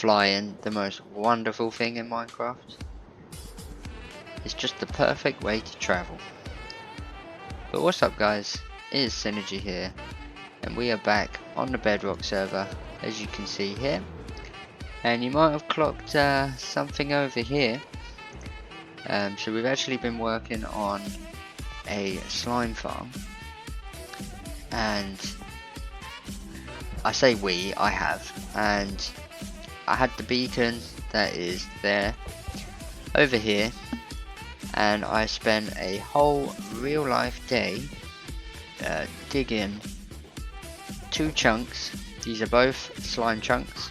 flying the most wonderful thing in Minecraft? It's just the perfect way to travel. But what's up guys, it is Synergy here, and we are back on the Bedrock server, as you can see here. And you might have clocked something over here. So we've actually been working on a slime farm, and I say we, I have, and I had the beacon that is there over here, and I spent a whole real life day digging 2 chunks. These are both slime chunks,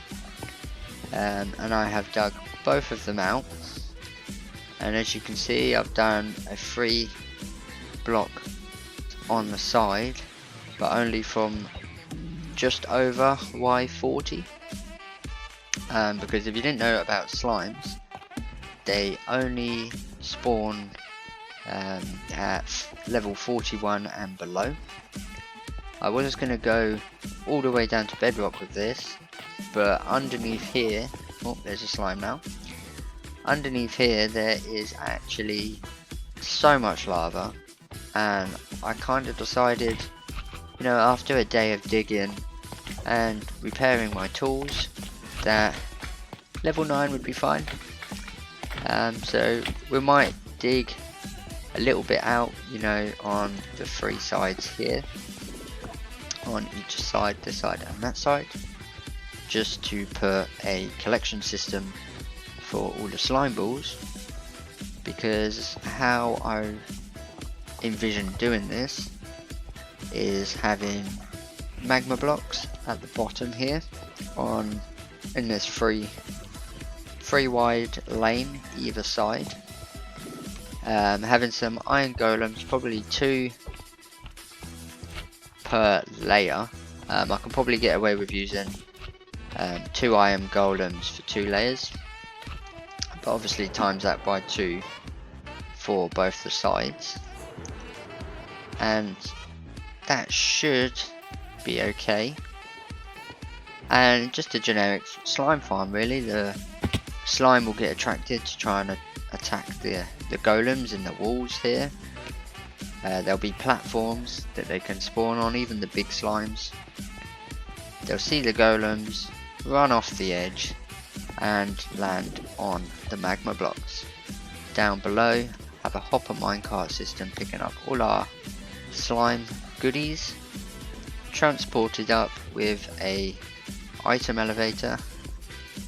and I have dug both of them out, and as you can see I've done a 3 block on the side, but only from just over Y40, because if you didn't know about slimes, they only spawn at level 41 and below. I was going to go all the way down to bedrock with this, but underneath here, oh, there's a slime now. Underneath here there is actually so much lava, and I kind of decided, you know, after a day of digging and repairing my tools, that level 9 would be fine. So we might dig a little bit out, you know, on the 3 sides here, on each side, this side and that side, just to put a collection system for all the slime balls, because how I envision doing this is having magma blocks at the bottom here in this three wide lane either side, having some iron golems, probably 2 per layer. I can probably get away with using 2 iron golems for 2 layers, but obviously times that by 2 for both the sides, and that should be okay. And just a generic slime farm really. The slime will get attracted to try and attack the golems in the walls here. There'll be platforms that they can spawn on, even the big slimes. They'll see the golems, run off the edge and land on the magma blocks. Down below have a hopper minecart system picking up all our slime goodies, transported up with a item elevator,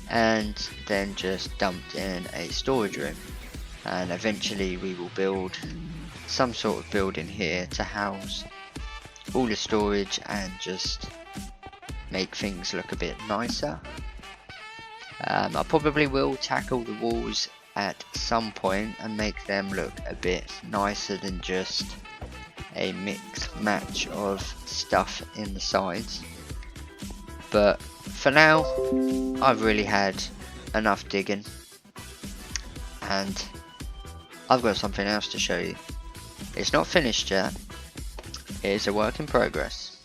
and then just dumped in a storage room. And eventually we will build some sort of building here to house all the storage and just make things look a bit nicer. I probably will tackle the walls at some point and make them look a bit nicer than just a mixed match of stuff in the sides. But for now I've really had enough digging, and I've got something else to show you. It's not finished yet, it is a work in progress,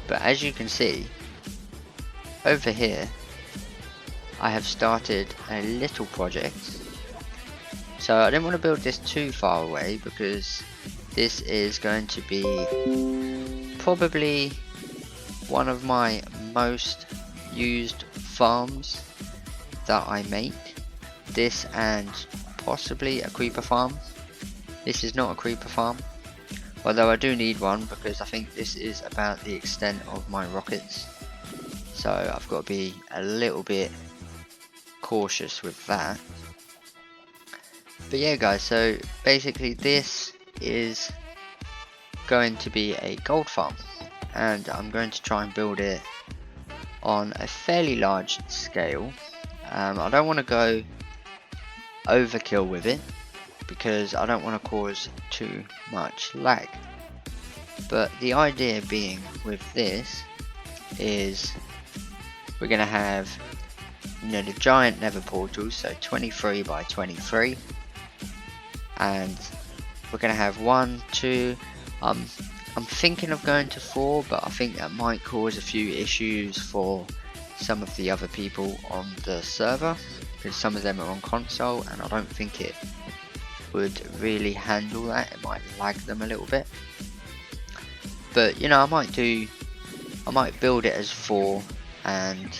but as you can see over here I have started a little project. So I didn't want to build this too far away, because this is going to be probably one of my most used farms that I make. This and possibly a creeper farm. This is not a creeper farm, although I do need one, because I think this is about the extent of my rockets. So I've got to be a little bit cautious with that. But yeah guys, so basically this is going to be a gold farm, and I'm going to try and build it on a fairly large scale. I don't want to go overkill with it, because I don't want to cause too much lag. But the idea being with this is we're going to have, you know, the giant nether portals, so 23 by 23, and we're going to have 1, 2, I'm thinking of going to 4, but I think that might cause a few issues for some of the other people on the server, because some of them are on console and I don't think it would really handle that. It might lag them a little bit. But you know, I might build it as 4 and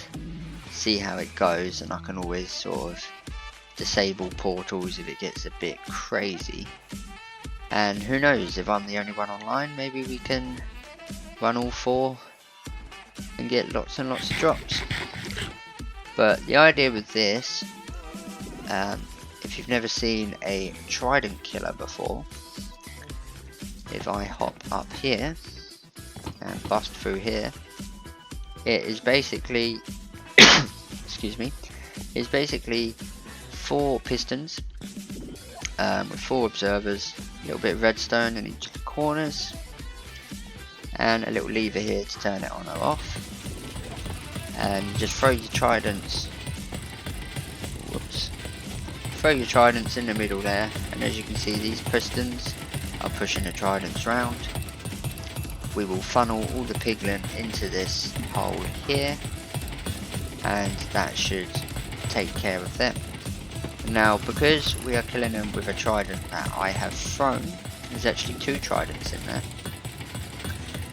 see how it goes, and I can always sort of disable portals if it gets a bit crazy. And who knows, if I'm the only one online, maybe we can run all 4 and get lots and lots of drops. But the idea with this, if you've never seen a Trident Killer before, if I hop up here and bust through here, it is basically excuse me, it's basically 4 pistons with 4 observers, a little bit of redstone in each of the corners, and a little lever here to turn it on or off. And you just throw your tridents, throw your tridents in the middle there, and as you can see, these pistons are pushing the tridents round. We will funnel all the piglin into this hole here, and that should take care of them. Now, because we are killing them with a trident that I have thrown, there's actually 2 tridents in there.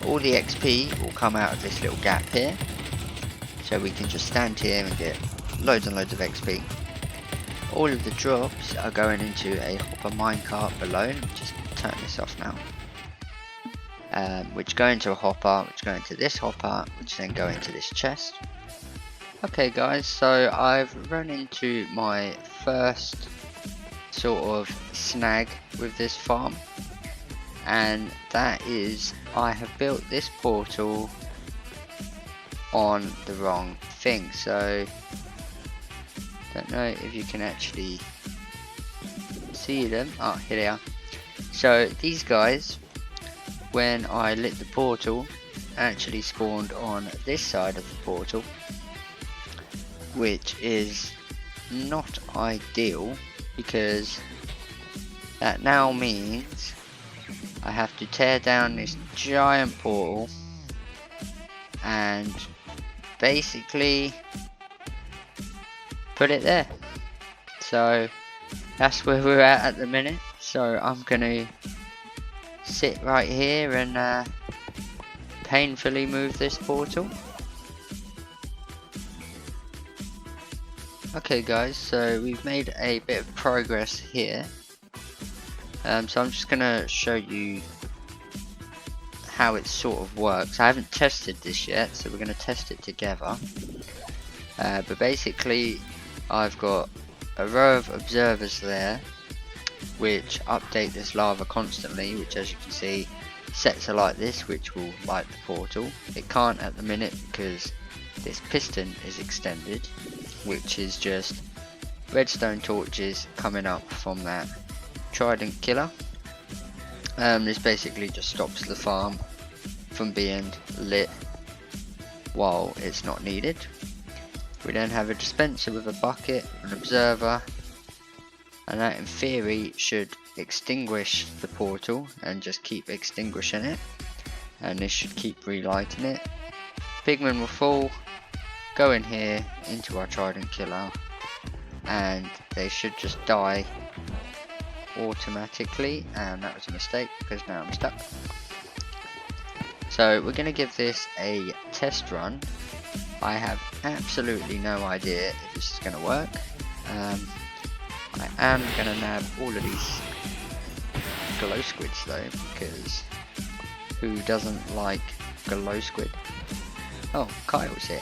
All the XP will come out of this little gap here, so we can just stand here and get loads and loads of XP. All of the drops are going into a hopper minecart below. Let me just turn this off now. Which go into a hopper, which go into this hopper, which then go into this chest. Okay guys, so I've run into my first sort of snag with this farm, and that is I have built this portal on the wrong thing. So don't know if you can actually see them. Oh, here they are. So these guys, when I lit the portal, actually spawned on this side of the portal, which is not ideal, because that now means I have to tear down this giant portal and basically put it there. So that's where we're at the minute. So I'm gonna sit right here and painfully move this portal. Okay guys, so we've made a bit of progress here. So I'm just gonna show you how it sort of works. I haven't tested this yet, so we're gonna test it together. But basically, I've got a row of observers there, which update this lava constantly, which as you can see sets alight this, which will light the portal. It can't at the minute because this piston is extended, which is just redstone torches coming up from that Trident Killer. This basically just stops the farm from being lit while it's not needed. We then have a dispenser with a bucket, an observer, and that in theory should extinguish the portal and just keep extinguishing it, and this should keep relighting it. Pigmen will fall, go in here into our Trident Killer, and they should just die automatically, and that was a mistake because now I'm stuck. So we're going to give this a test run. I have absolutely no idea if this is going to work. I am going to nab all of these glow squids though, because who doesn't like glow squid? Oh, Kyle's here.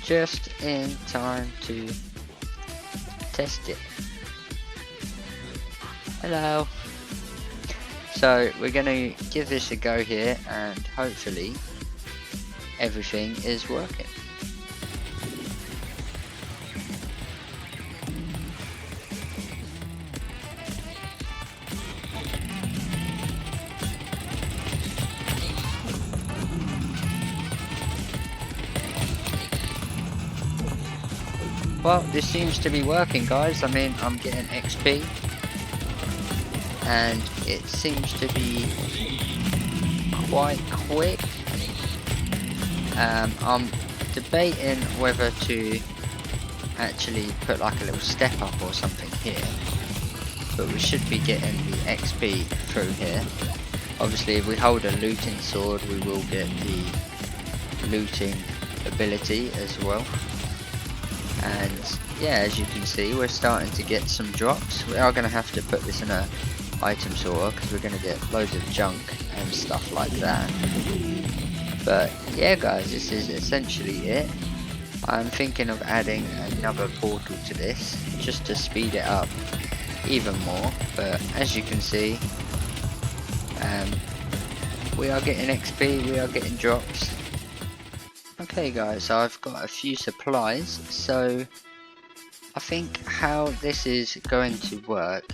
Just in time to test it. Hello. So we're going to give this a go here, and hopefully everything is working. Well, this seems to be working, guys. I mean, I'm getting XP, and it seems to be quite quick. I'm debating whether to actually put like a little step up or something here, but we should be getting the XP through here. Obviously if we hold a looting sword we will get the looting ability as well. And yeah, as you can see we're starting to get some drops. We are going to have to put this in a item sorter because we're going to get loads of junk and stuff like that. But yeah guys, this is essentially it. I'm thinking of adding another portal to this just to speed it up even more, but as you can see we are getting XP, we are getting drops. Okay guys, I've got a few supplies, so I think how this is going to work,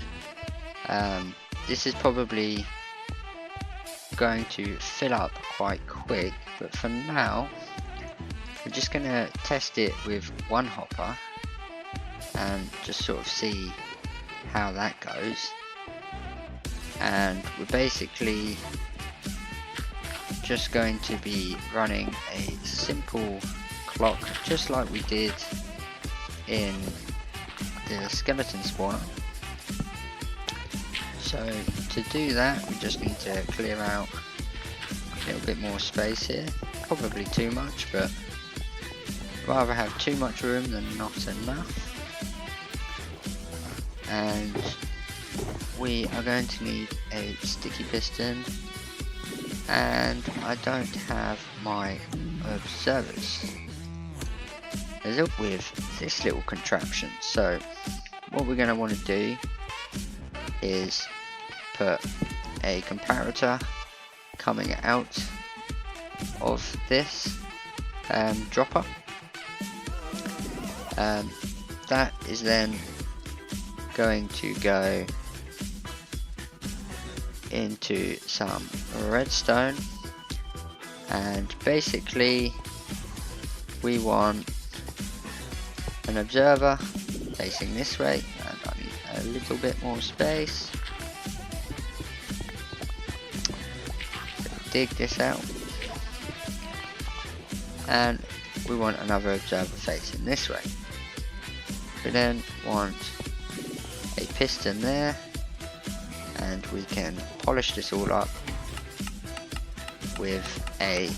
this is probably going to fill up quite quick, but for now we're just going to test it with one hopper and just sort of see how that goes. And we're basically just going to be running a simple clock just like we did in the skeleton spawner. So to do that we just need to clear out a little bit more space here, probably too much, but rather have too much room than not enough. And we are going to need a sticky piston, and I don't have my observers with this little contraption. So what we're going to want to do is put a comparator coming out of this dropper. That is then going to go into some redstone, and basically we want an observer facing this way, and I need a little bit more space. Dig this out, and we want another observer facing this way. We then want a piston there, and we can polish this all up with a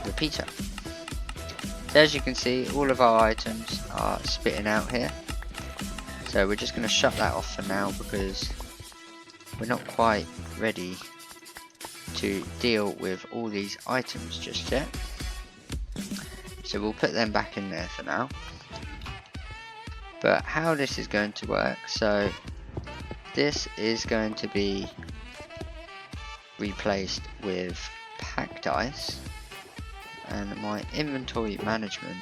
repeater. So as you can see, all of our items are spitting out here, so we're just going to shut that off for now because we're not quite ready to deal with all these items just yet. So we'll put them back in there for now. But how this is going to work, so this is going to be replaced with packed ice, and my inventory management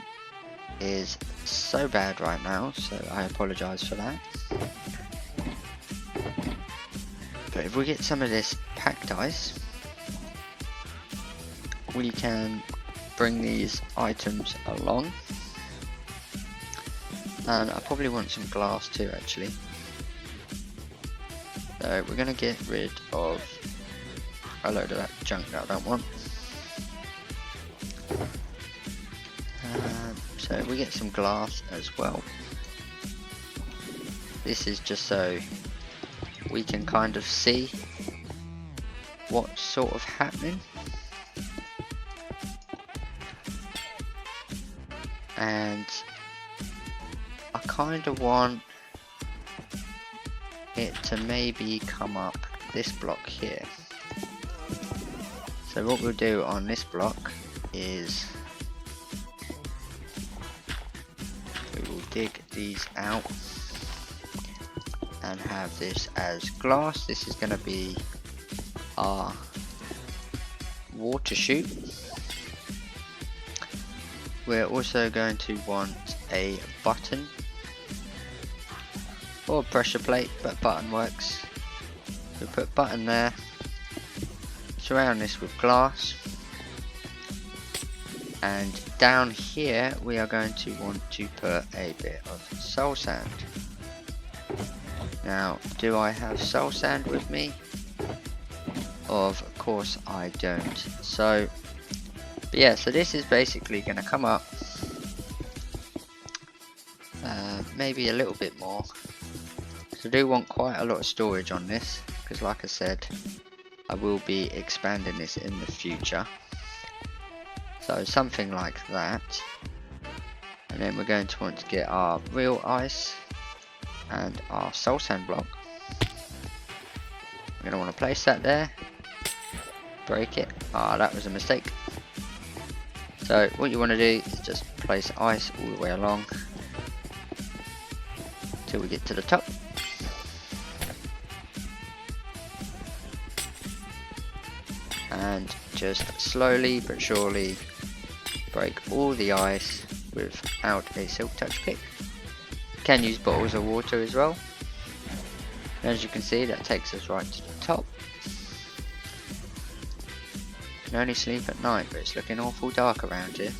is so bad right now, so I apologise for that. But if we get some of this packed ice, we can bring these items along. And I probably want some glass too actually. So we're going to get rid of a load of that junk that I don't want. So we get some glass as well. This is just so we can kind of see what's sort of happening. And I kind of want it to maybe come up this block here. So what we'll do on this block is we will dig these out and have this as glass. This is going to be our water chute. We're also going to want a button or pressure plate, but button works. We'll put button there, surround this with glass, and down here we are going to want to put a bit of soul sand. Now, do I have soul sand with me? Of course I don't. So But yeah, so this is basically going to come up maybe a little bit more. So I do want quite a lot of storage on this, because like I said, I will be expanding this in the future. So something like that. And then we're going to want to get our real ice and our soul sand block. We're going to want to place that there. Break it. Ah, that was a mistake. So what you want to do is just place ice all the way along till we get to the top. And just slowly but surely break all the ice without a silk touch pick. You can use bottles of water as well. And as you can see, that takes us right to the top. You can only sleep at night, but it's looking awful dark around here.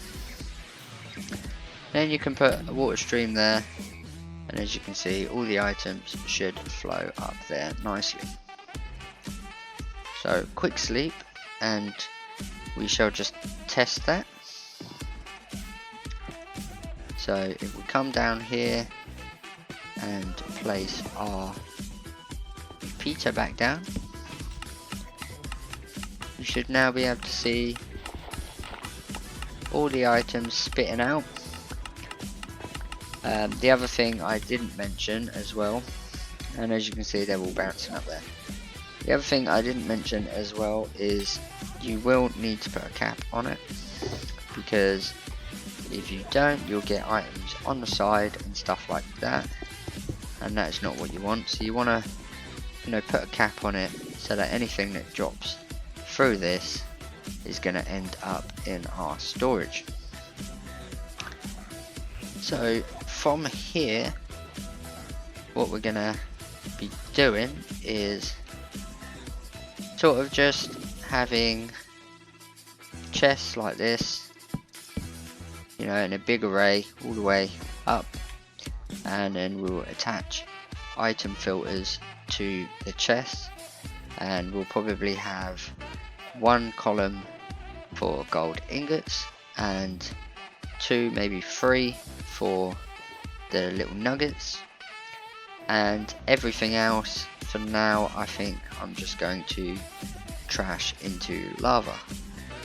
Then you can put a water stream there, and as you can see, all the items should flow up there nicely. So quick sleep, and we shall just test that. So if we come down here and place our repeater back down, you should now be able to see all the items spitting out. The other thing I didn't mention as well, and as you can see, they're all bouncing up there. The other thing I didn't mention as well is you will need to put a cap on it, because if you don't, you'll get items on the side and stuff like that, and that's not what you want. So you want to, put a cap on it so that anything that drops through this is going to end up in our storage. So from here, what we're going to be doing is sort of just having chests like this, in a big array all the way up, and then we'll attach item filters to the chest, and we'll probably have one column for gold ingots and two, maybe three for the little nuggets, and everything else for now I think I'm just going to trash into lava.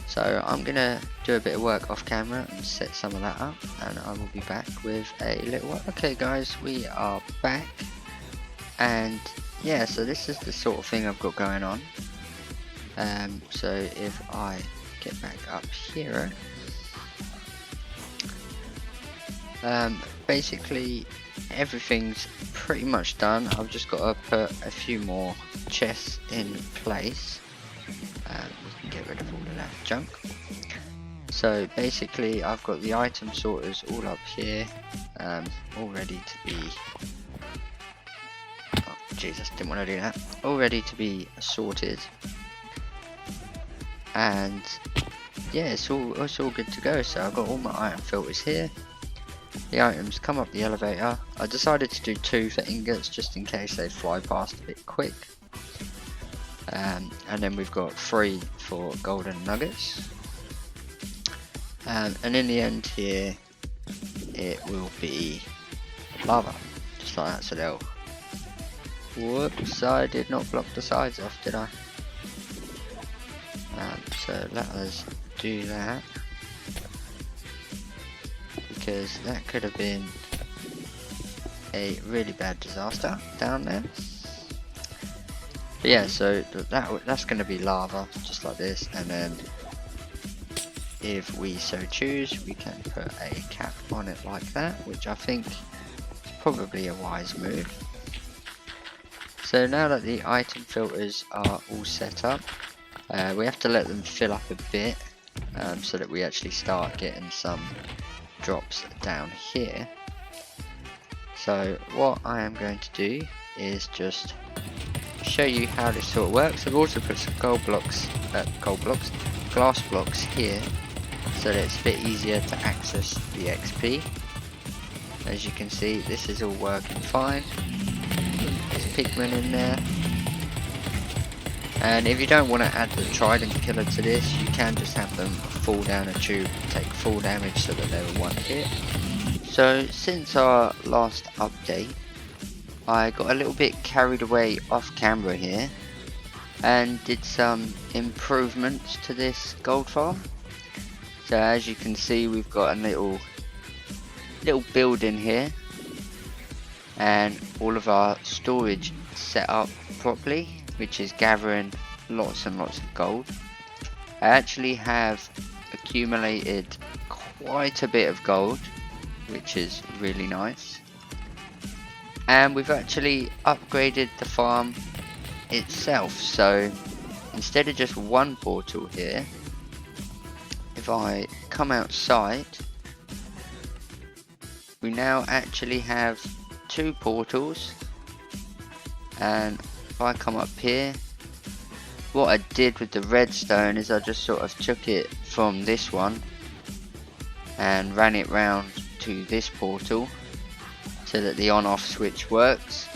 So I'm gonna do a bit of work off camera and set some of that up, and I will be back with a little work. Okay guys, we are back, and yeah, so this is the sort of thing I've got going on. So if I get back up here, basically everything's pretty much done. I've just got to put a few more chests in place. We can get rid of all of that junk. So basically I've got the item sorters all up here, all ready to be, oh Jesus, didn't want to do that, all ready to be sorted, and yeah, it's all good to go. So I've got all my item filters here. The items come up the elevator. I decided to do 2 for ingots just in case they fly past a bit quick. And then we've got 3 for golden nuggets. And in the end here, it will be lava. Just like that, so they'll... Whoops, I did not block the sides off, did I? So let us do that, because that could have been a really bad disaster down there. But yeah, so that's going to be lava, just like this, and then if we so choose, we can put a cap on it like that, which I think is probably a wise move. So now that the item filters are all set up, we have to let them fill up a bit, so that we actually start getting some drops down here. So what I am going to do is just show you how this sort of works. I've also put some glass blocks here, so that it's a bit easier to access the XP. As you can see, this is all working fine. There's a pigman in there. And if you don't want to add the Trident Killer to this, you can just have them fall down a tube, take full damage so that they're one hit. So since our last update, I got a little bit carried away off camera here and did some improvements to this gold farm. So as you can see, we've got a little building here and all of our storage set up properly, which is gathering lots and lots of gold. I actually have accumulated quite a bit of gold, which is really nice. And we've actually upgraded the farm itself, so instead of just one portal here, if I come outside, we now actually have 2 portals. And if I come up here, what I did with the redstone is I just sort of took it from this one and ran it round to this portal so that the on off switch works,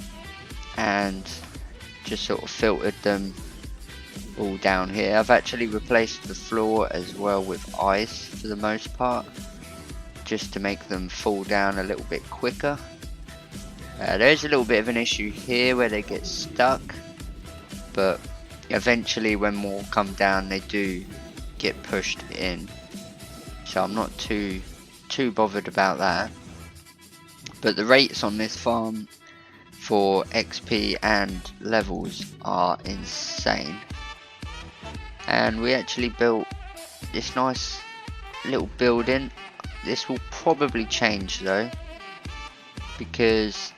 and just sort of filtered them all down here. I've actually replaced the floor as well with ice for the most part, just to make them fall down a little bit quicker. There's a little bit of an issue here where they get stuck, but eventually when more come down they do get pushed in, so I'm not too bothered about that. But the rates on this farm for XP and levels are insane, and we actually built this nice little building. This will probably change though, because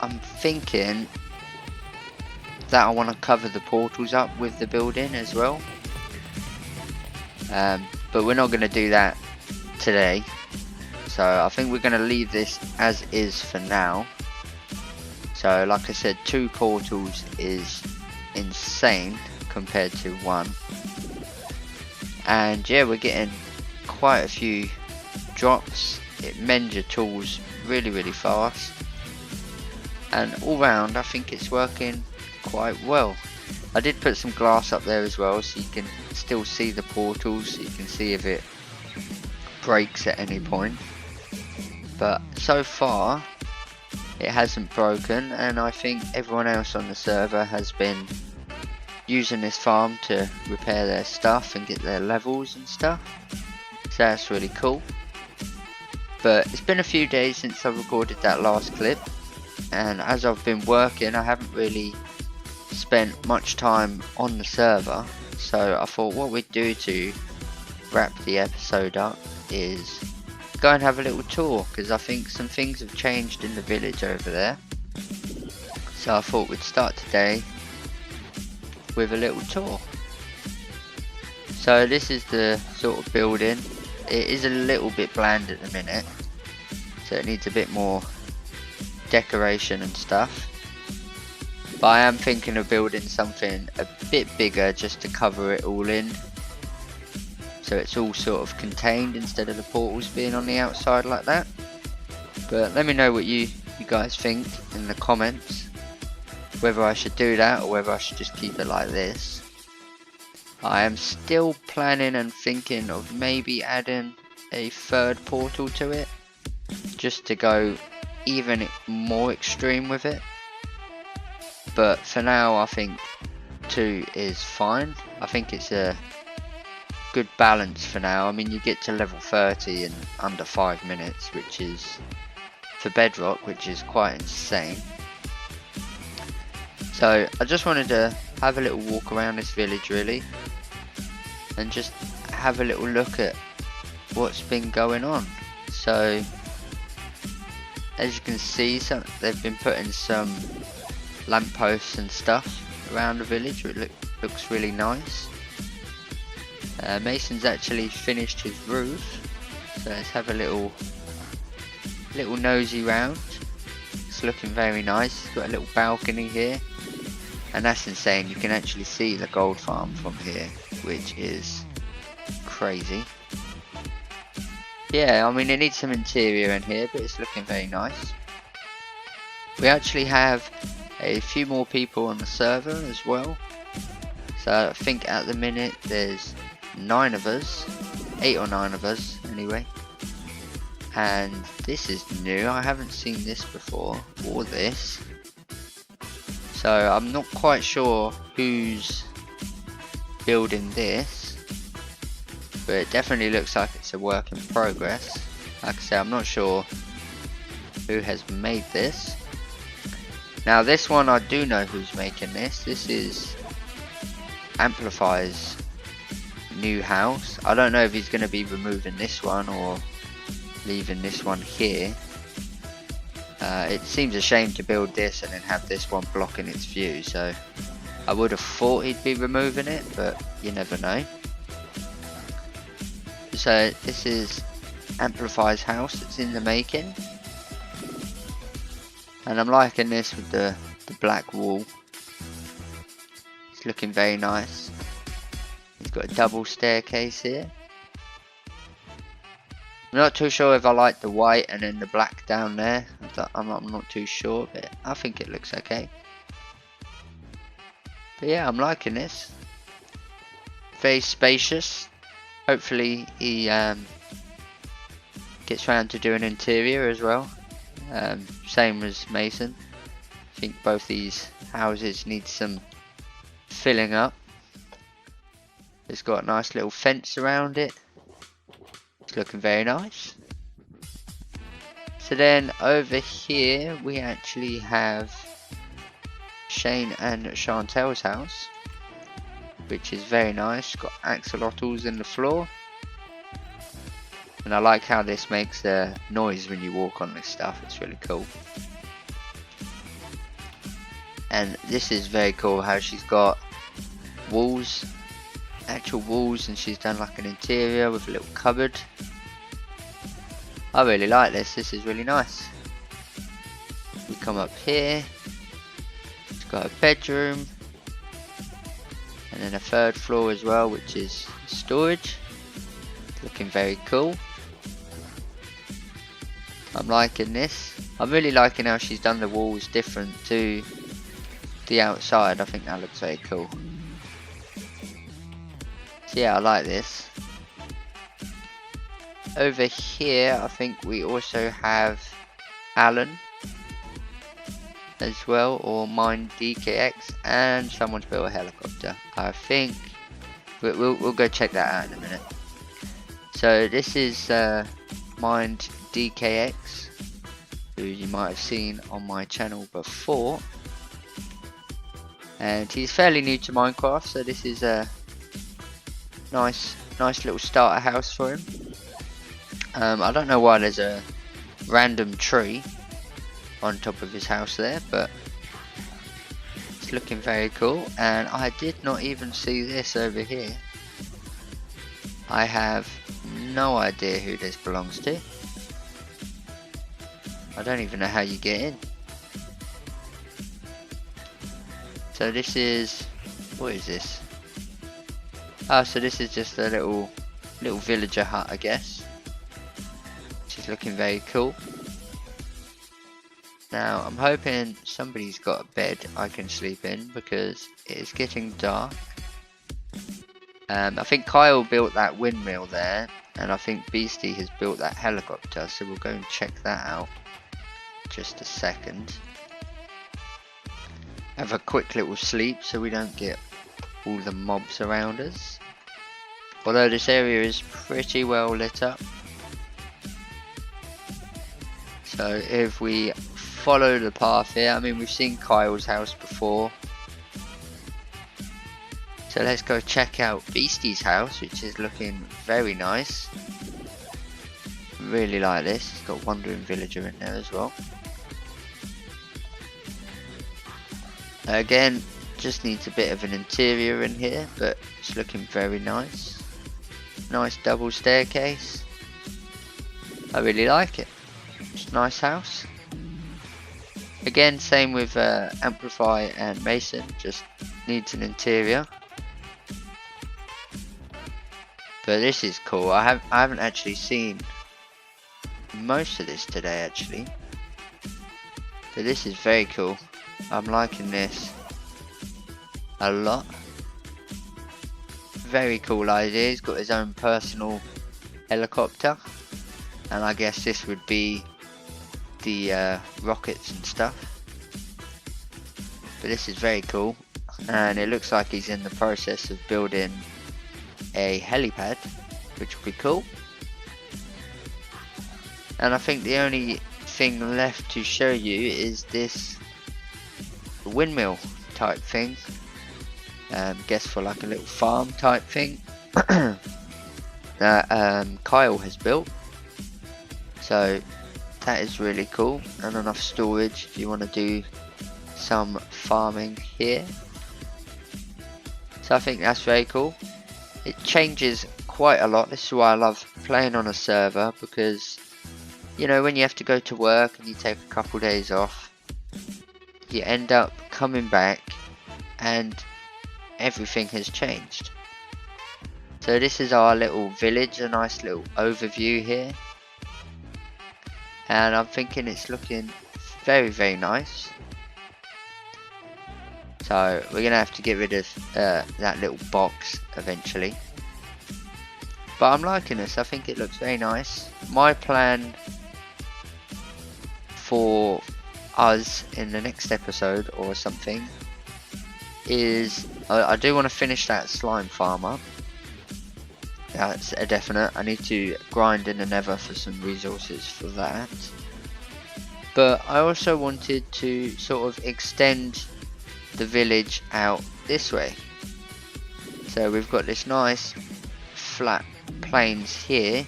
I'm thinking that I want to cover the portals up with the building as well, but we're not going to do that today. So I think we're going to leave this as is for now. So like I said, 2 portals is insane compared to 1, and yeah, we're getting quite a few drops. It mends your tools really fast, and all round I think it's working quite well. I did put some glass up there as well, so you can still see the portals, so you can see if it breaks at any point. But so far it hasn't broken, and I think everyone else on the server has been using this farm to repair their stuff and get their levels and stuff, so that's really cool. But it's been a few days since I recorded that last clip, and as I've been working I haven't really spent much time on the server, so I thought what we'd do to wrap the episode up is go and have a little tour, because I think some things have changed in the village over there. So I thought we'd start today with a little tour. So this is the sort of building. It is a little bit bland at the minute, so it needs a bit more decoration and stuff. But I am thinking of building something a bit bigger just to cover it all in, so it's all sort of contained instead of the portals being on the outside like that. But let me know what you guys think in the comments, whether I should do that or whether I should just keep it like this. I am still planning and thinking of maybe adding a 3rd portal to it, just to go even more extreme with it. But for now I think 2 is fine. I think it's a good balance for now. I mean, you get to level 30 in under 5 minutes, which is, for Bedrock, which is quite insane. So I just wanted to have a little walk around this village really, and just have a little look at what's been going on. So as you can see, they've been putting some lampposts and stuff around the village, which looks really nice. Mason's actually finished his roof, so let's have a little nosy round. It's looking very nice. It's got a little balcony here, and that's insane. You can actually see the gold farm from here, which is crazy. Yeah, I mean, it needs some interior in here, but it's looking very nice. We actually have a few more people on the server as well, So I think at the minute there's 9 of us, 8 or 9 of us anyway. And this is new, I haven't seen this before, or this. So I'm not quite sure who's building this, but it definitely looks like it's a work in progress. Like I say, I'm not sure who has made this. Now this one I do know who's making this. This is Amplify's new house. I don't know if he's going to be removing this one or leaving this one here. It seems a shame to build this and then have this one blocking its view, so I would have thought he'd be removing it, but you never know. So this is Amplify's house. It's in the making, and I'm liking this with the black wall. It's looking very nice. It's got a double staircase here. I'm not too sure if I like the white and then the black down there. I'm not too sure, but I think it looks okay. But yeah, I'm liking this. Very spacious. Hopefully he gets round to doing interior as well. Same as Mason. I think both these houses need some filling up. It's got a nice little fence around it. It's looking very nice. So then over here we actually have Shane and Chantel's house, which is very nice. Got axolotls in the floor, and I like how this makes a noise when you walk on this stuff. It's really cool. And this is very cool how she's got walls, actual walls, and she's done like an interior with a little cupboard. I really like this. This is really nice. We come up here. It's got a bedroom, and then a 3rd floor as well, which is storage. Looking very cool. I'm liking this. I'm really liking how she's done the walls different to the outside. I think that looks very cool. So yeah, I like this. Over here I think we also have Alan as well, or Mind DKX, and someone's built a helicopter. I think we'll go check that out in a minute. So this is Mind DKX, who you might have seen on my channel before, and he's fairly new to Minecraft, so this is a nice little starter house for him. I don't know why there's a random tree on top of his house there, but it's looking very cool. And I did not even see this over here. I have no idea who this belongs to. I don't even know how you get in. So this is, what is this? Oh, so this is just a little villager hut, I guess. Which is looking very cool. Now I'm hoping somebody's got a bed I can sleep in, because it is getting dark. I think Kyle built that windmill there, and I think Beasty has built that helicopter, so we'll go and check that out. Just a second. Have a quick little sleep so we don't get all the mobs around us. Although this area is pretty well lit up. So if we follow the path here, I mean, we've seen Kyle's house before. So let's go check out Beasty's house, which is looking very nice. Really like this. It's got Wandering Villager in there as well. Again, just needs a bit of an interior in here, but it's looking very nice. Nice double staircase. I really like it. It's a nice house. Again, same with Amplify and Mason, just needs an interior. But this is cool. I haven't actually seen most of this today actually. But this is very cool. I'm liking this a lot. very cool idea. He's got his own personal helicopter, and I guess this would be the rockets and stuff. But this is very cool, and it looks like he's in the process of building a helipad, which would be cool. And I think the only thing left to show you is this windmill type thing. Guess for like a little farm type thing that Kyle has built. So that is really cool, and enough storage if you want to do some farming here. So I think that's very cool. It changes quite a lot. This is why I love playing on a server, because you know, when you have to go to work and you take a couple days off, you end up coming back and everything has changed. So this is our little village, a nice little overview here, and I'm thinking it's looking very, very nice. So we're gonna have to get rid of that little box eventually, but I'm liking this. I think it looks very nice. My plan for us in the next episode or something is I do want to finish that slime farm up. That's a definite. I need to grind in the nether for some resources for that, but I also wanted to sort of extend the village out this way. So we've got this nice flat plains here,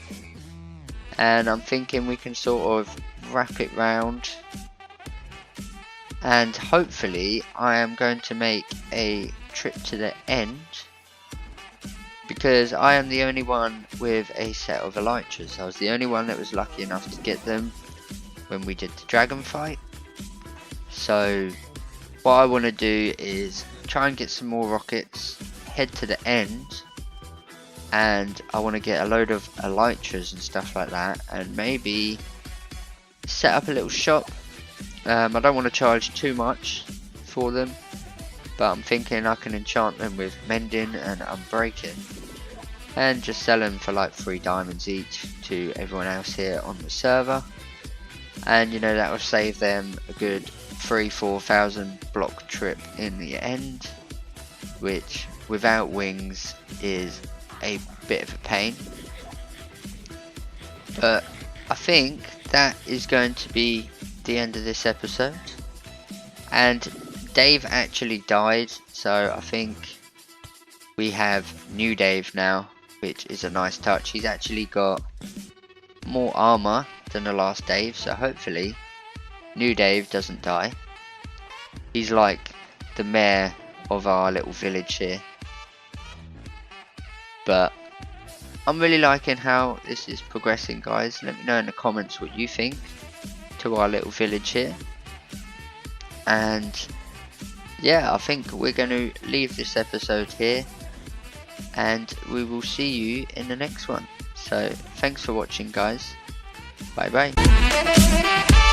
and I'm thinking we can sort of wrap it round, and hopefully I am going to make a trip to the end, because I am the only one with a set of elytras. I was the only one that was lucky enough to get them when we did the dragon fight. So what I want to do is try and get some more rockets, head to the end, and I want to get a load of elytras and stuff like that, and maybe set up a little shop. I don't want to charge too much for them, but I'm thinking I can enchant them with mending and unbreaking, and just sell them for like 3 diamonds each to everyone else here on the server. And you know, that will save them a good 3-4 thousand block trip in the end, which without wings is a bit of a pain. But I think that is going to be the end of this episode, and Dave actually died, so I think we have new Dave now, which is a nice touch. He's actually got more armor than the last Dave, so hopefully new Dave doesn't die. He's like the mayor of our little village here. But I'm really liking how this is progressing, guys. Let me know in the comments what you think to our little village here. And yeah, I think we're going to leave this episode here, and we will see you in the next one. So thanks for watching, guys. Bye bye.